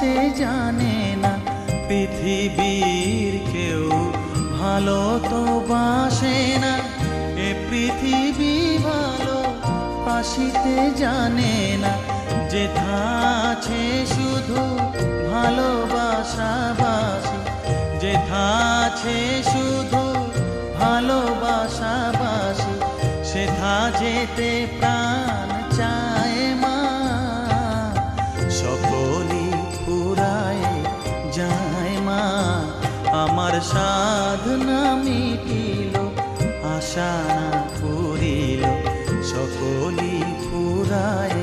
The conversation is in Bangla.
আসিতে জানে না। পৃথিবীর কেউ ভালো তো বাসে না, এ পৃথিবী ভালো আসিতে জানে না। যেথা আছে শুধু ভালোবাসাবাসি, যেথা আছে শুধু ভালোবাসাবাসি, সেথা যেতে প্রাণ চায় মা। সকলই ফুরায় যায় মা, আমার সাধনা মিটিল, আশা না পুরিল, সকলই ফুরায়